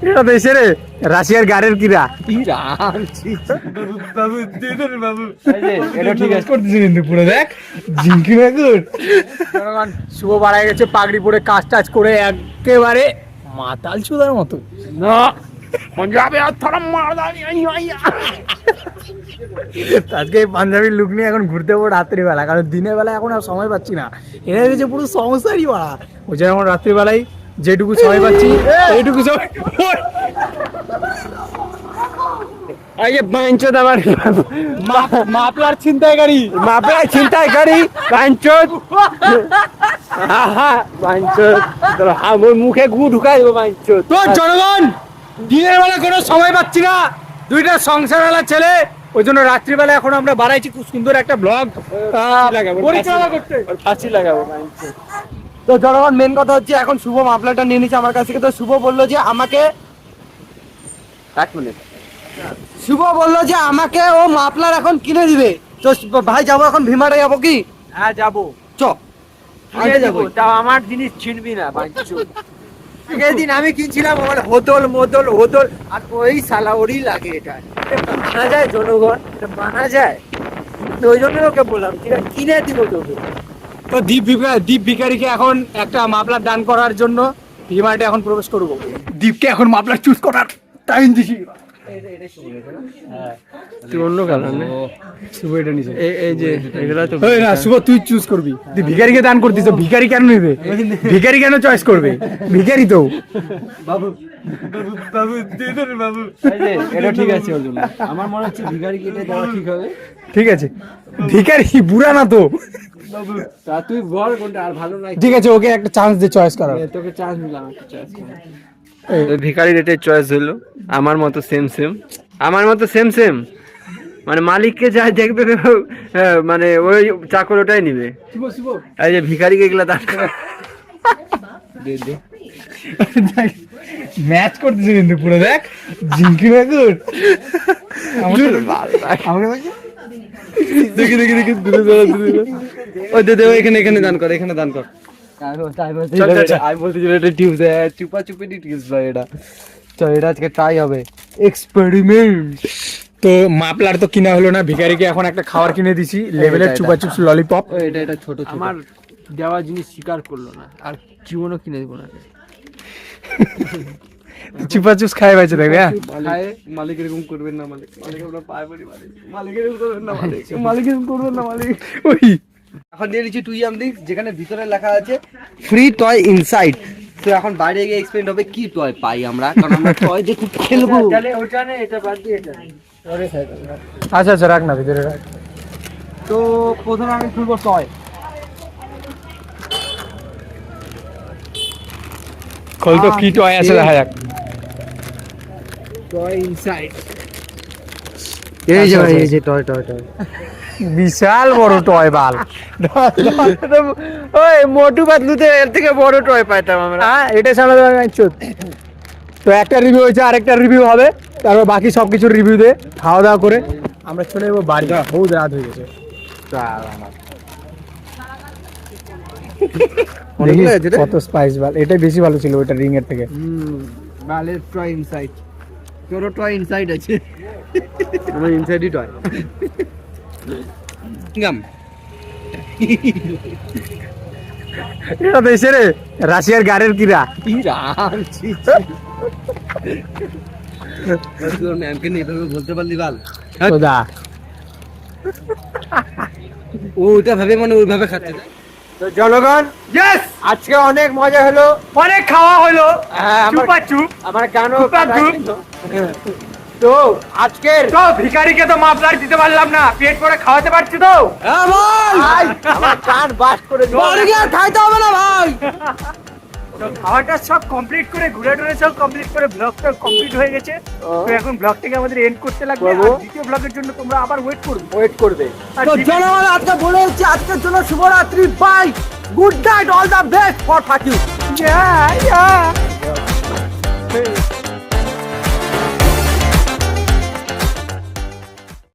এটা দেশে রে রাশিয়ার গাড়ির কিরা বাবু বাবু এটা ঠিক আছে করতেছি কিন্তু পুরো দেখ জিঙ্কি ম্যাগুর শুভ বাড়ায় গেছে পাগড়ি পরে কাজ টাজ করে একেবারে মাতাল চুদার মতো না পাঞ্জাবি আর থরা মারদানি আজকে পাঞ্জাবির লুক নিয়ে এখন ঘুরতে যাবো রাত্রিবেলা, কারণ দিনের বেলা এখন আর সময় পাচ্ছি না। এরা হচ্ছে পুরো সমস্যারই বাড়া, ওই জন্য এখন রাত্রিবেলায় যেটুকু সময় পাচ্ছি এইটুকু সময় মাপলার ছিনতাইকারী মুখে গু ঢুকাই দেবো তোর জনগণ। দিনের বেলা কোনো সময় পাচ্ছি না, দুইটা সংসারওয়ালা ছেলে, ওই জন্য রাত্রিবেলা এখন আমরা বাড়াইছি খুব সুন্দর একটা ব্লগ পরিচালনা করতে ফাঁসি লাগাবো। তো জনগণ মেন কথা হচ্ছে এখন শুভ মাফলারটা নিয়ে নিচ্ছে আমার কাছ থেকে। তো শুভ বললো যে আমাকে ও মাফলার এখন কিনে দিবে। তো ভাই যাবো এখন ভিমারে যাবো কি? হ্যাঁ যাবো, চ যাবো, তাও আমার জিনিস ছিনবি না। সেদিন আমি কিনছিলাম আমার হোদল আর ওই শালা ওরই লাগে। এটা মানা যায় জনগণ, এটা মানা যায়, তো ওই জন্য ওকে বললাম ঠিক আছে কিনে দিব তোকে। তো দীপ ভিখারিকে এখন একটা মাফলার দান করার জন্য ভিমার্টে এখন প্রবেশ করবো। দীপকে এখন মাফলার চুজ করার টাইম দিছি। তুই অন্য কালার না শুভ এটা নিছে, এই যে এগুলা তো না শুভ তুই চুজ করবি। তুই ভিখারিকে দান করতিস, ভিখারি কেন নেবে? ভিখারি কেন চয়েস করবে? ভিখারি তো বাবু বাবু বাবু এটা ঠিক আছে ওর জন্য। আমার মনে হচ্ছে ভিখারিকে এটা দেওয়া ঠিক হবে। ঠিক আছে, ভিখারি বুড়া না তো। বাবু তা তুই বল কোনটা আর ভালো লাগে। ঠিক আছে ওকে একটা চান্স দে চয়েস করার। তোকে চান্স দিলাম, একটা চয়েস কর। ভিখারির এটাই চয়েস হলো, আমার মতো সেম মানে মালিককে যা দেখবে মানে ওই চাকর ওটাই নিবে। এই যে ভিখারিকে এগুলা দান ম্যাচ করতেছে কিন্তু পুরো দেখ জিঙ্কি ম্যাগুর দেখি ওই দে এখানে দান কর, এখানে দান কর। এটা আজকে ট্রাই হবে, এক্সপেরিমেন্ট। তো মাফলার তো কিনা হলো না, ভিখারিকে এখন একটা খাবার কিনে দিছি, লেভেলের চুপা চিপস ললিপপ। এটা ছোট আমার দেওয়া জিনিস স্বীকার করলো না, আর জীবনও কিনে দেবো না। চুপা চিপস খাই পাইছে দেখবে। মালিক এরকম করবেন না, মালিক আমরা পায়ে পড়ি, মালিক এরকম করবেন না, মালিক এরকম করবেন না, মালিক। ওই এখন দিয়ে দিচ্ছি টুই আমদিক্স, যেখানে ভিতরে লেখা আছে ফ্রি টয় ইনসাইড। তো এখন বাইরে গিয়ে এক্সপ্লেন হবে কি টয় পাই আমরা, কারণ আমরা টয় যে খুব খেলবো। ওটা না, এটা বাদ দিয়ে এটা আচ্ছা রাখ না, ভিতরে রাখ। তো প্রথমে আমি খুলবো টয়। খোল তো কি টয় আছে দেখা যাক। টয় ইনসাইড, এই যে টয় বিশাল বড় টয় বাল। ওই মোটু পাতলুতে এর থেকে বড় টয় পাইতাম আমরা। হ্যাঁ এটা ছাড়া তো একটা রিভিউ হয়েছে, আরেকটা রিভিউ হবে, তারপর বাকি সবকিছুর রিভিউ দে। খাওয়া দাওয়া করে আমরা চলে যাবো বাড়ি, বহুত রাত হয়ে গেছে। কত স্পাইস বাল, এটাই বেশি ভালো ছিল ওইটা রিং এর থেকে। বালের টয় ইনসাইড, তোরও টয় ইনসাইড আছে। আমার ইনসাইডই টয় গাম। এটা দেশে রে রাশিয়ার গাড়ির কিরা ম্যামকে নিয়ে বলতে পারলি বাল। খোদা ওটা ভাবে মানে ওইভাবে খাচ্ছে। তো জনগণ আজকে অনেক মজা হলো, অনেক খাওয়া হলো, আমার কানো। তো আজকের তো ভিখারিকে তো মাফলার দিতে পারলাম না, পেট করে খাওয়াতে পারছি তো। আমার কান বাস করে খাইতে হবে না ভাই। তো খাওয়াটা সব কমপ্লিট করে ঘুরে টুরে সব কমপ্লিট করে ব্লগটা কমপ্লিট হয়ে গেছে। তো এখন ব্লগটাকে আমাদের এন্ড করতে লাগবে, আর দ্বিতীয় ব্লগের জন্য তোমরা আবার ওয়েট করবে। তো জনগণ আজকে বলে হচ্ছে আজকের জন্য শুভরাত্রি, bye, good night, all the best for ফাকিউ।